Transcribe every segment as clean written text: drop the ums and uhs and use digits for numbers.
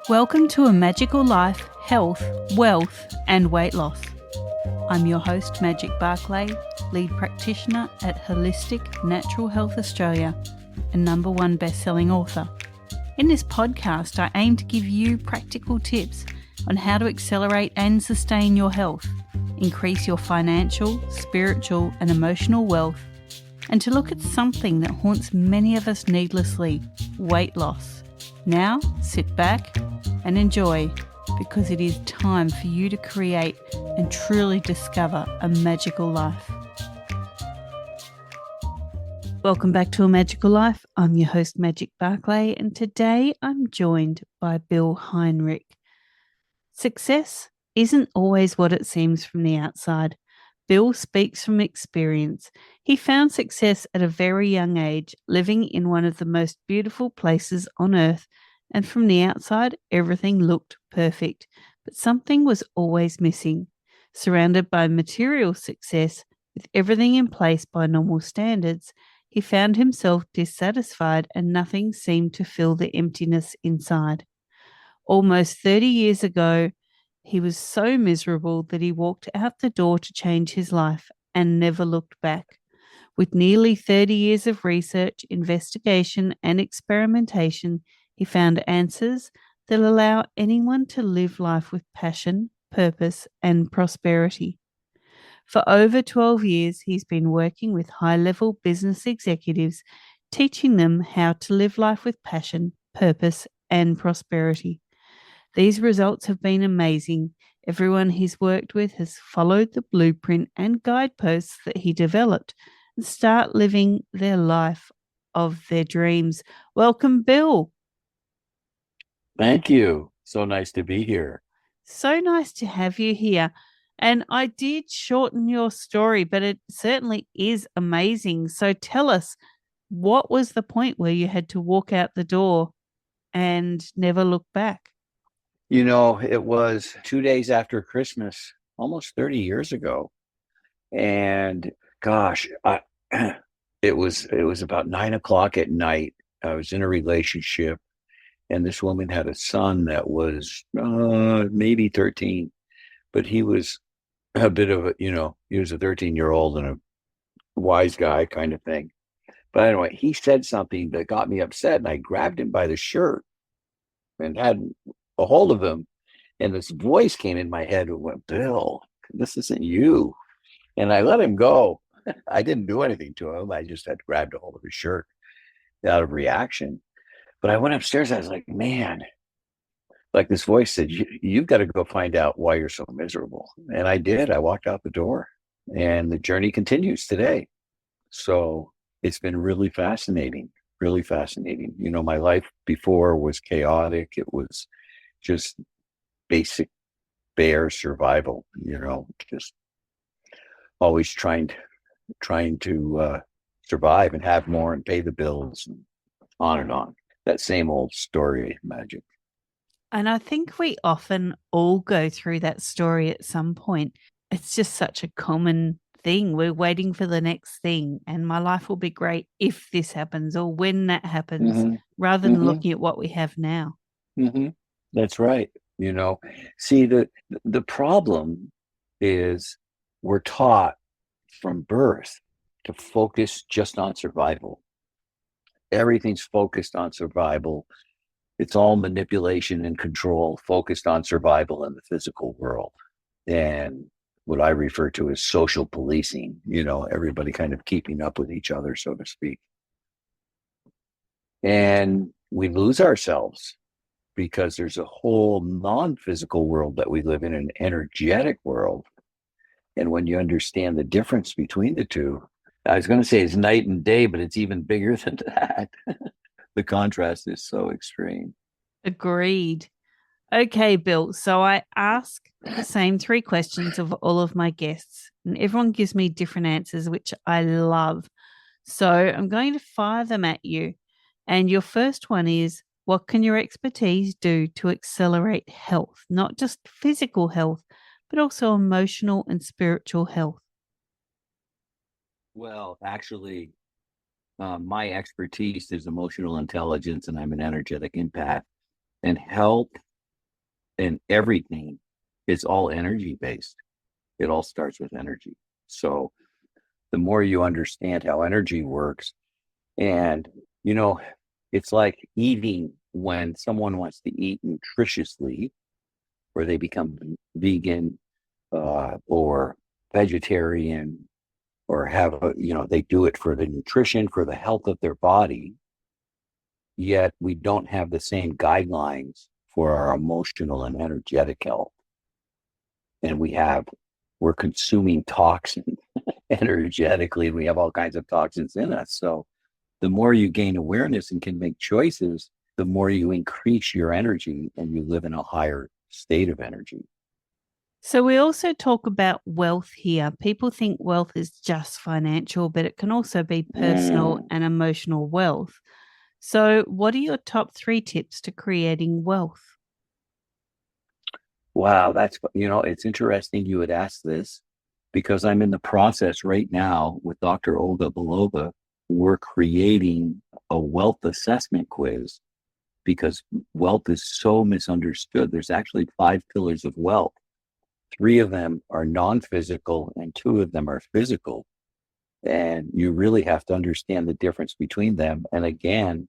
Welcome to A Magical Life, Health, Wealth and Weight Loss. I'm your host, Magic Barclay, lead practitioner at Holistic Natural Health Australia and #1 best-selling author. In this podcast, I aim to give you practical tips on how to accelerate and sustain your health, increase your financial, spiritual and emotional wealth, and to look at something that haunts many of us needlessly, weight loss. Now, sit back and enjoy, because it is time for you to create and truly discover a magical life. Welcome back to A Magical Life. I'm your host, Magic Barclay, and today I'm joined by Bill Heinrich. Success isn't always what it seems from the outside. Bill speaks from experience. He found success at a very young age, living in one of the most beautiful places on earth, and from the outside, everything looked perfect, but something was always missing. Surrounded by material success, with everything in place by normal standards, he found himself dissatisfied and nothing seemed to fill the emptiness inside. Almost 30 years ago, he was so miserable that he walked out the door to change his life and never looked back. With nearly 30 years of research, investigation, and experimentation, he found answers that allow anyone to live life with passion, purpose, and prosperity. For over 12 years, he's been working with high-level business executives, teaching them how to live life with passion, purpose, and prosperity. These results have been amazing. Everyone he's worked with has followed the blueprint and guideposts that he developed and start living their life of their dreams. Welcome, Bill. Thank you. So nice to be here. So nice to have you here. And I did shorten your story, but it certainly is amazing. So tell us, what was the point where you had to walk out the door and never look back? You know, it was 2 days after Christmas, almost 30 years ago. And gosh, it was about 9 o'clock at night. I was in a relationship, and this woman had a son that was maybe 13, but he was a bit of he was a 13-year-old and a wise guy kind of thing. But anyway, he said something that got me upset, and I grabbed him by the shirt and had a hold of him. And this voice came in my head and went, "Bill, this isn't you." And I let him go. I didn't do anything to him. I just had grabbed a hold of his shirt out of reaction. But I went upstairs. I was like, man, like this voice said, you've got to go find out why you're so miserable. And I did. I walked out the door, and the journey continues today. So it's been really fascinating, really fascinating. You know, my life before was chaotic. It was just basic bare survival, just always trying to survive and have more and pay the bills and on and on. That same old story, Magic. And I think we often all go through that story at some point. It's just such a common thing. We're waiting for the next thing, and my life will be great if this happens or when that happens, rather than looking at what we have now. That's right. See, the problem is we're taught from birth to focus just on survival. Everything's focused on survival. It's all manipulation and control, focused on survival in the physical world. And what I refer to as social policing, everybody kind of keeping up with each other, so to speak. And we lose ourselves because there's a whole non-physical world that we live in, an energetic world. And when you understand the difference between the two, I was going to say it's night and day, but it's even bigger than that. The contrast is so extreme. Agreed. Okay, Bill. So I ask the same 3 questions of all of my guests, and everyone gives me different answers, which I love. So I'm going to fire them at you. And your first one is, what can your expertise do to accelerate health? Not just physical health, but also emotional and spiritual health. Well, actually, my expertise is emotional intelligence, and I'm an energetic empath. And health And everything is all energy based. It all starts with energy. So the more you understand how energy works, and you know, it's like eating when someone wants to eat nutritiously, or they become vegan or vegetarian, or have they do it for the nutrition, for the health of their body. Yet we don't have the same guidelines for our emotional and energetic health, and we're consuming toxins energetically, and we have all kinds of toxins in us. So the more you gain awareness and can make choices, the more you increase your energy and you live in a higher state of energy. So, we also talk about wealth here. People think wealth is just financial, but it can also be personal Mm. and emotional wealth. So, what are your top three tips to creating wealth? Wow, it's interesting you would ask this because I'm in the process right now with Dr. Olga Belova. We're creating a wealth assessment quiz because wealth is so misunderstood. There's actually 5 pillars of wealth. 3 of them are non-physical and 2 of them are physical. And you really have to understand the difference between them. And again,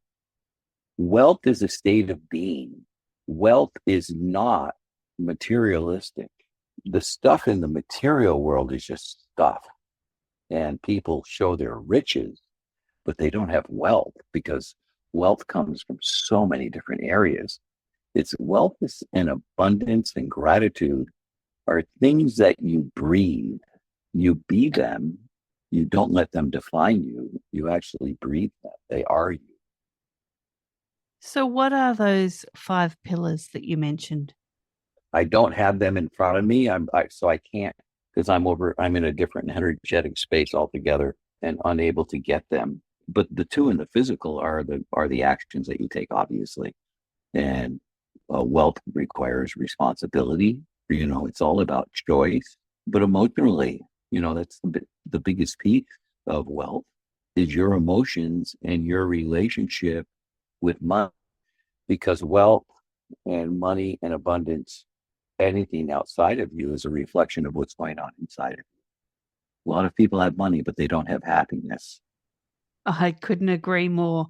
wealth is a state of being. Wealth is not materialistic. The stuff in the material world is just stuff. And people show their riches, but they don't have wealth because wealth comes from so many different areas. It's wealth is and abundance and gratitude are things that you breathe. You be them. You don't let them define you. You actually breathe them. They are you. So, what are those five pillars that you mentioned? I don't have them in front of me. So I can't because I'm in a different energetic space altogether and unable to get them. But the 2 in the physical are the actions that you take, obviously. And wealth requires responsibility. It's all about choice. But emotionally, that's the biggest piece of wealth is your emotions and your relationship with money, because wealth and money and abundance, anything outside of you is a reflection of what's going on inside of you. A lot of people have money, but they don't have happiness. I couldn't agree more.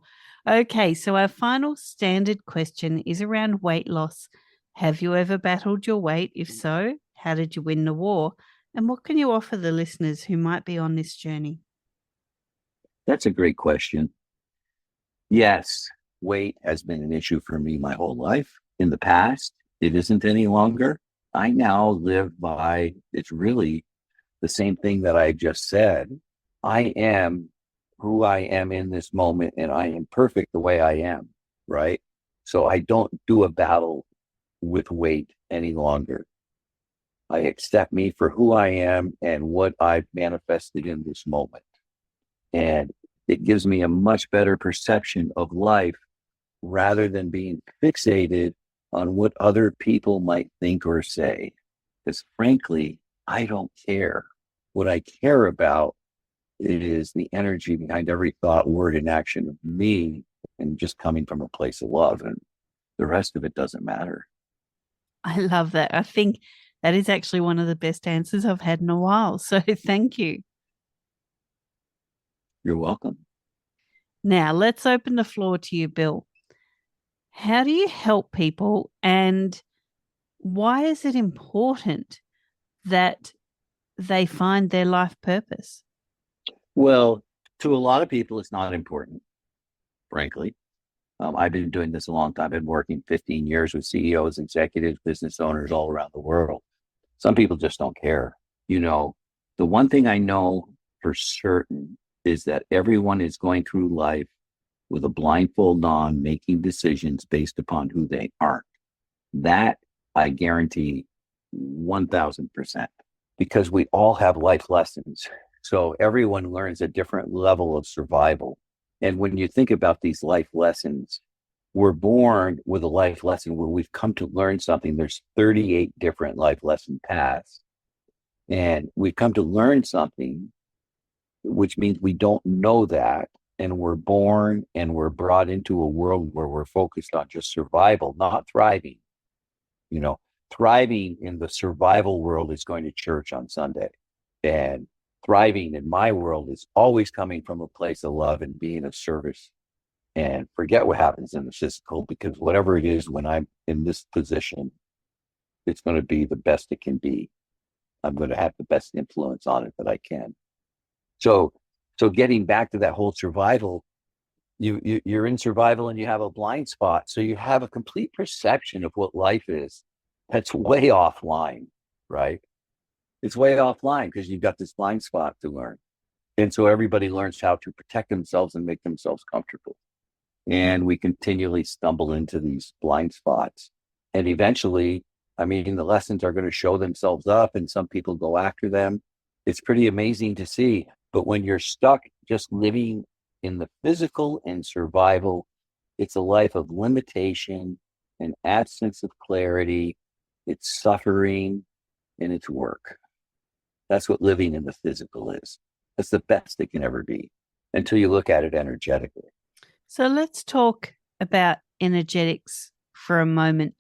Okay, so our final standard question is around weight loss. Have you ever battled your weight? If so, how did you win the war? And what can you offer the listeners who might be on this journey? That's a great question. Yes, weight has been an issue for me my whole life. In the past, it isn't any longer. I now live by, it's really the same thing that I just said. I am who I am in this moment, and I am perfect the way I am, right? So I don't do a battle with weight any longer. I accept me for who I am and what I've manifested in this moment. And it gives me a much better perception of life rather than being fixated on what other people might think or say. Because frankly, I don't care. What I care about is the energy behind every thought, word, and action of me, and just coming from a place of love. And the rest of it doesn't matter. I love that. I think that is actually one of the best answers I've had in a while. So, thank you. You're welcome. Now, let's open the floor to you, Bill. How do you help people, and why is it important that they find their life purpose? Well, to a lot of people, it's not important, frankly. I've been doing this a long time. I've been working 15 years with CEOs, executives, business owners all around the world. Some people just don't care. You know, the one thing I know for certain is that everyone is going through life with a blindfold on, making decisions based upon who they aren't. That I guarantee 1000%, because we all have life lessons. So everyone learns a different level of survival. And when you think about these life lessons, we're born with a life lesson where we've come to learn something. There's 38 different life lesson paths. And we've come to learn something, which means we don't know that. And we're born and we're brought into a world where we're focused on just survival, not thriving. You know, thriving in the survival world is going to church on Sunday. And thriving in my world is always coming from a place of love and being of service, and forget what happens in the physical, because whatever it is, when I'm in this position, it's going to be the best it can be. I'm going to have the best influence on it that I can. So, so getting back to that whole survival, you're in survival and you have a blind spot. So you have a complete perception of what life is. That's way offline, right? It's way offline because you've got this blind spot to learn. And so everybody learns how to protect themselves and make themselves comfortable. And we continually stumble into these blind spots. And eventually, I mean, the lessons are going to show themselves up and some people go after them. It's pretty amazing to see. But when you're stuck just living in the physical and survival, it's a life of limitation and absence of clarity. It's suffering and it's work. That's what living in the physical is. That's the best it can ever be until you look at it energetically. So let's talk about energetics for a moment.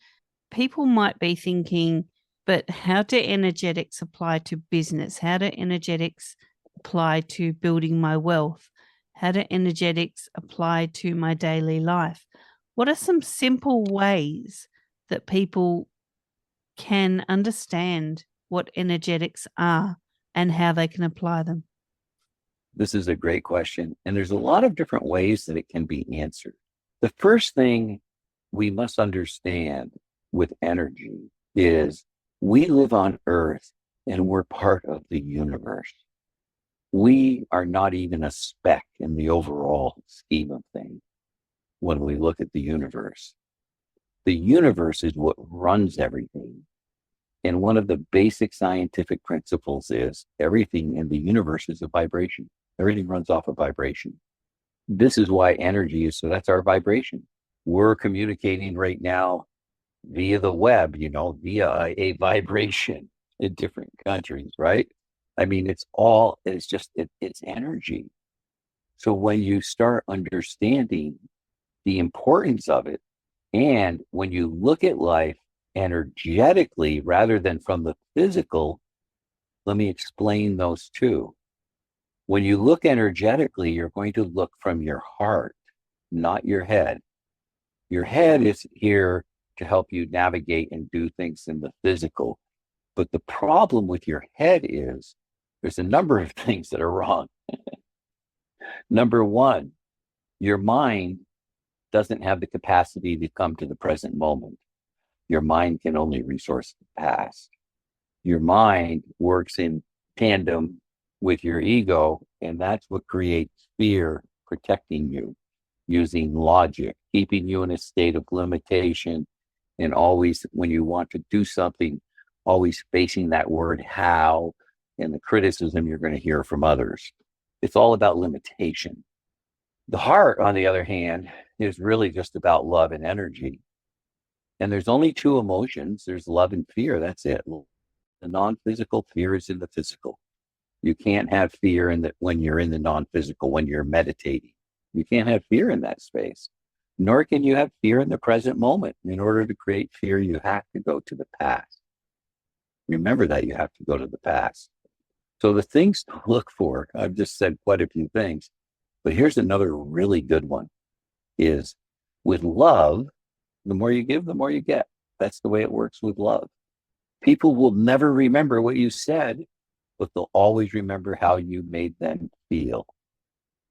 People might be thinking, but how do energetics apply to business? How do energetics apply to building my wealth? How do energetics apply to my daily life? What are some simple ways that people can understand what energetics are and how they can apply them? This is a great question. And there's a lot of different ways that it can be answered. The first thing we must understand with energy is we live on Earth and we're part of the universe. We are not even a speck in the overall scheme of things when we look at the universe. The universe is what runs everything. And one of the basic scientific principles is everything in the universe is a vibration. Everything runs off a vibration. This is why energy is, so that's our vibration. We're communicating right now via the web, via a vibration in different countries, right? I mean, it's energy. So when you start understanding the importance of it, and when you look at life energetically rather than from the physical, let me explain those two. When you look energetically, you're going to look from your heart, not your head. Your head is here to help you navigate and do things in the physical. But the problem with your head is there's a number of things that are wrong. Number one, your mind doesn't have the capacity to come to the present moment. Your mind can only resource the past. Your mind works in tandem with your ego, and that's what creates fear, protecting you, using logic, keeping you in a state of limitation, and always, when you want to do something, always facing that word how and the criticism you're going to hear from others. It's all about limitation. The heart, on the other hand, is really just about love and energy. And there's only two emotions. There's love and fear. That's it. The non-physical, fear is in the physical. You can't have fear in that when you're in the non-physical, when you're meditating. You can't have fear in that space. Nor can you have fear in the present moment. In order to create fear, you have to go to the past. Remember that you have to go to the past. So the things to look for, I've just said quite a few things, but here's another really good one, is with love, the more you give, the more you get. That's the way it works with love. People will never remember what you said, but they'll always remember how you made them feel.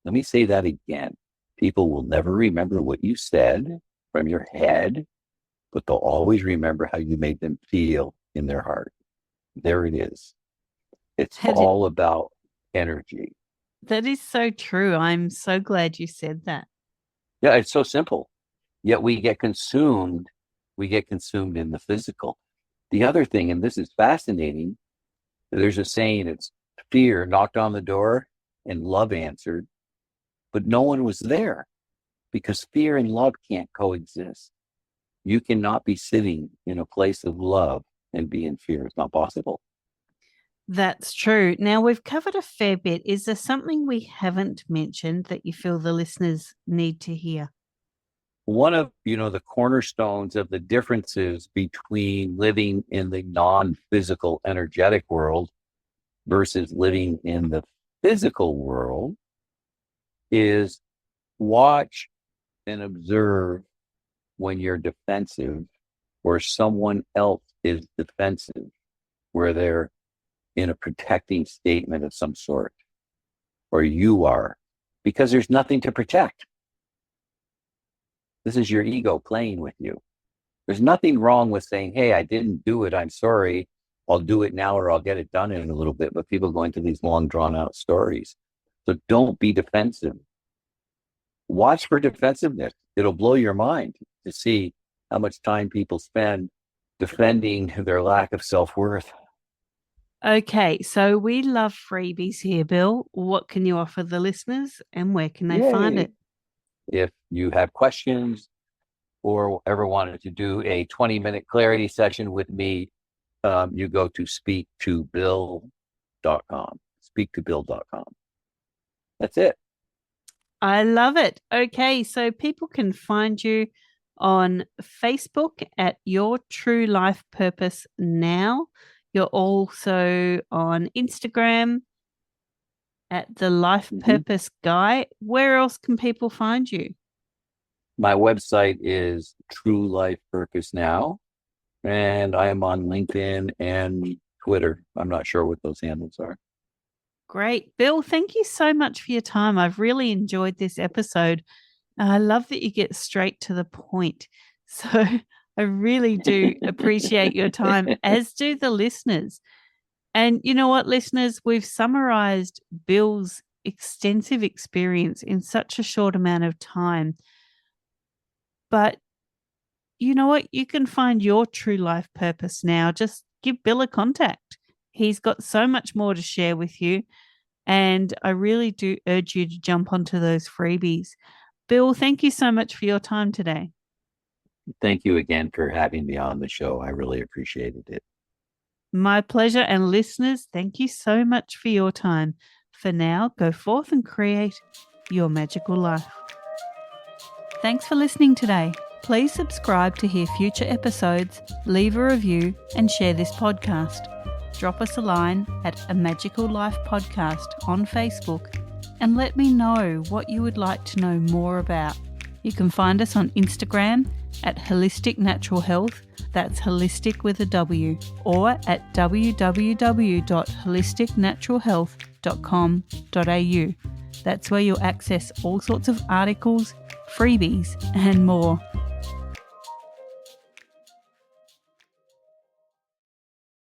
Let me say that again. People will never remember what you said from your head, but they'll always remember how you made them feel in their heart. There it is. It's all about energy. That is so true. I'm so glad you said that. Yeah, it's so simple. Yet we get consumed. We get consumed in the physical. The other thing, and this is fascinating, there's a saying, it's fear knocked on the door and love answered, but no one was there because fear and love can't coexist. You cannot be sitting in a place of love and be in fear. It's not possible. That's true. Now, we've covered a fair bit. Is there something we haven't mentioned that you feel the listeners need to hear? one of, the cornerstones of the differences between living in the non-physical energetic world versus living in the physical world is watch and observe when you're defensive or someone else is defensive, where they're in a protecting statement of some sort, or you are, because there's nothing to protect. This is your ego playing with you. There's nothing wrong with saying, hey, I didn't do it. I'm sorry. I'll do it now, or I'll get it done in a little bit. But people go into these long, drawn out stories. So don't be defensive. Watch for defensiveness. It'll blow your mind to see how much time people spend defending their lack of self-worth. Okay, so we love freebies here, Bill. What can you offer the listeners and where can they find it? If you have questions or ever wanted to do a 20-minute clarity session with me, you go to speaktobill.com. Speaktobill.com. That's it. I love it. Okay, so people can find you on Facebook at Your True Life Purpose Now. You're also on Instagram at The Life Purpose Guy. Where else can people find you? My website is True Life Purpose Now, and I am on LinkedIn and Twitter. I'm not sure what those handles are. Great. Bill, thank you so much for your time. I've really enjoyed this episode. I love that you get straight to the point. So I really do appreciate your time, as do the listeners. And you know what, listeners? We've summarized Bill's extensive experience in such a short amount of time. But you know what? You can find your true life purpose now. Just give Bill a contact. He's got so much more to share with you. And I really do urge you to jump onto those freebies. Bill, thank you so much for your time today. Thank you again for having me on the show. I really appreciated it. My pleasure. And listeners, thank you so much for your time. For now, go forth and create your magical life. Thanks for listening today. Please subscribe to hear future episodes, leave a review, and share this podcast. Drop us a line at A Magical Life Podcast on Facebook and let me know what you would like to know more about. You can find us on Instagram at Holistic Natural Health, that's holistic with a W, or at www.holisticnaturalhealth.com.au. That's where you'll access all sorts of articles, freebies, and more.